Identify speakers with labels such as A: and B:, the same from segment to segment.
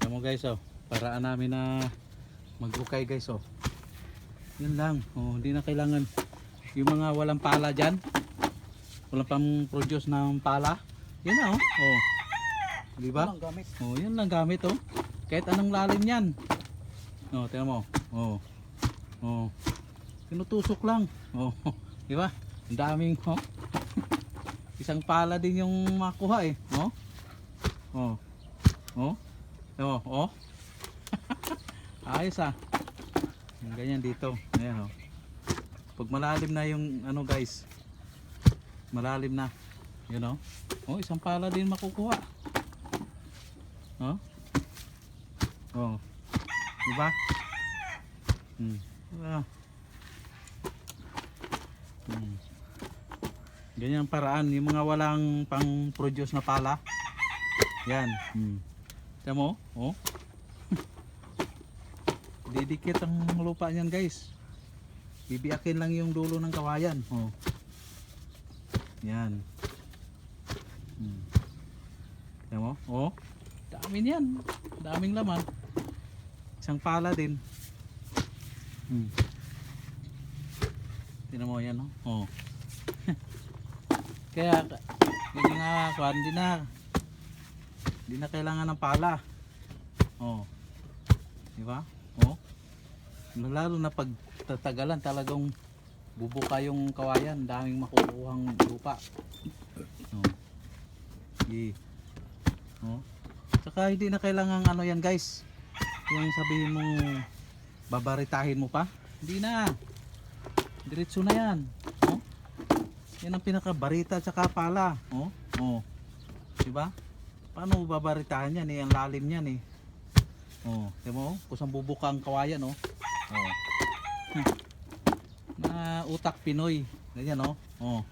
A: Ayan mo guys, oh. Paraan namin na mag-ukay guys, oh. Yun lang, oh. Hindi na kailangan yung mga walang pala dyan, walang pang produce ng pala. Yan na, oh. Oh. Diba? Oh, yun lang gamit, oh. Kahit anong lalim yan. Oh, tingnan mo. Oh. Oh. Tinutusok lang. Oh. Diba? Ang daming, oh. Isang pala din yung makuha, eh. Oh. Oh. Oh. Oh. Oh. Ayos, ah. Yung ganyan dito. Ayan, oh. Pag malalim na yung ano guys, malalim na, you know. Oh, isang pala din makukuha. Oh. Oh. Diba? Diba? Ganyan ang paraan, yung mga walang pang produce na pala. Yan. Tignan mo, oh. Didikit ang lupa niyan guys. Bibiyakin lang yung dulo ng kawayan. Oh. Yan. Tignan mo, oh. Dami niyan. Daming laman. Isang pala din. Tignan mo yan, oh. Oh. Kaya yung mga kuwan, hindi na kailangan ng pala. Oh. Diba? Oh. Lalo na pag tatagalan talagang bubuka yung kawayan, daming makukuhang lupa. Oh. Oh. Saka hindi na kailangan ano yan guys, yung sabihin mong babaritahin mo pa, hindi na, diretso na yan. Oh. Yan ang pinakabarita tsaka pala. Oh. Oh. Diba? Paano babaritahan yan, eh? Ang lalim yan, eh. Oh, diba mo? Kusang bubuka ang kawayan, oh. Oh. Na utak Pinoy. Ganyan, oh. Oh.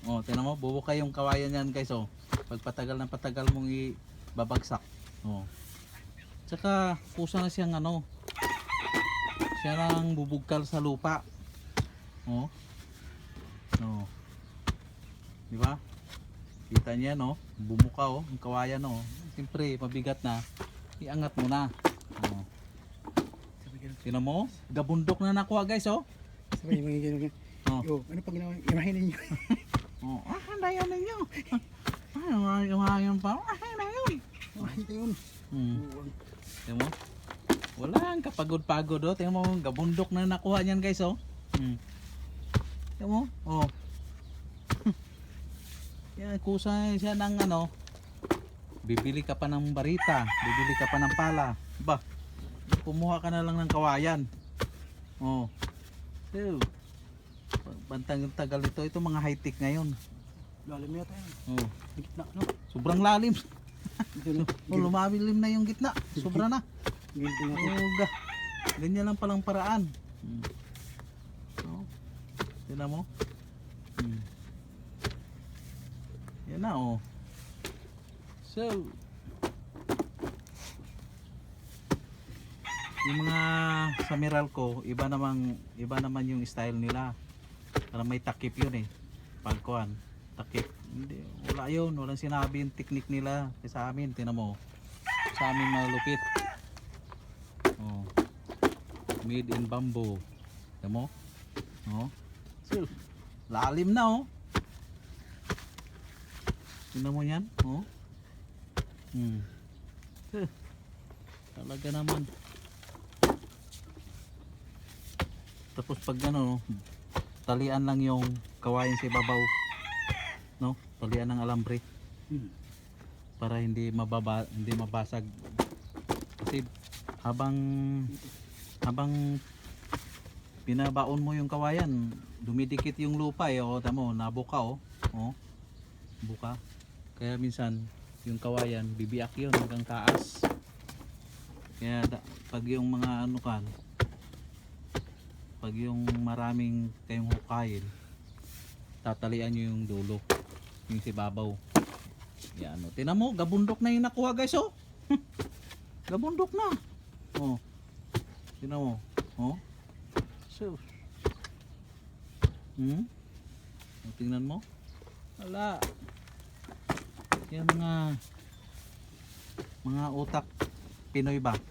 A: Oh, tingnan mo, bubuka yung kawayan yan, guys, oh. Pag patagal ng patagal mong ibabagsak. Oh. Tsaka kusa na siyang ano. Siya nang bubugkal sa lupa. Oh. Oh. Di ba? Kita niya, no? Bumuka, oh, ang kawayan, oh. Siyempre, mabigat na. Iangat mo na. Oh. Tingnan mo, gabundok na nakuha, guys, oh.
B: Sabi mga ganyan.
A: Oh.
B: Yo, ano pag ginawa? Imahin ninyo.
A: Oh, handayan ninyo. Yung pa. Handayan.
B: Imahin ko yun.
A: Tingnan mo. Walang kapagod-pagod, oh. Tingnan mo, gabundok na nakuha niyan, guys, oh. Tingnan mo, oh. Yan, kusa siya ng ano. Bibili ka pa ng barita, bibili ka pa ng pala. Ba, kumuha ka na lang ng kawayan. Oh. So, bantang tagal ito, ito mga high-tech ngayon.
B: Lalim yata yan.
A: Oh.
B: Gitna, no?
A: Sobrang lalim.
B: Ito, no?
A: Oh, lumalim na yung gitna. Sobra na.
B: Ginto na.
A: Uga. Ganyan lang palang paraan. Oh. Tignan mo. Yan na, oh. So, yung mga sa Meralco, iba naman yung style nila. Parang may takip yun, eh. Pagkuhan, takip. Hindi, wala yun, walang sinabi yung technique nila. Sa amin, tinan mo. Sa amin malupit. Oh. Made in bamboo. Tinan mo? Oh. So, lalim na, oh. Tingnan mo yan, oh. Talaga naman. Tapos pag ano, talian lang yung kawayan sa ibabaw, no? Talian ng alambre para hindi mabasag. Kasi habang binabaon mo yung kawayan, dumidikit yung lupa, eh. O, tamo, nabuka, oh. Oh. Buka. Kaya minsan yung kawayan bibiyak yun hanggang taas. Kaya pag yung mga ano kan, pag yung maraming kayong hukayin, tatalian nyo yung dulo, yung sibabaw. Yan, oh. Tingnan mo, gabundok na yung nakuha, guys, oh. Gabundok na. Oh. Tingnan mo. Oh. So. Tingnan mo. Wala. Yan mga utak Pinoy ba?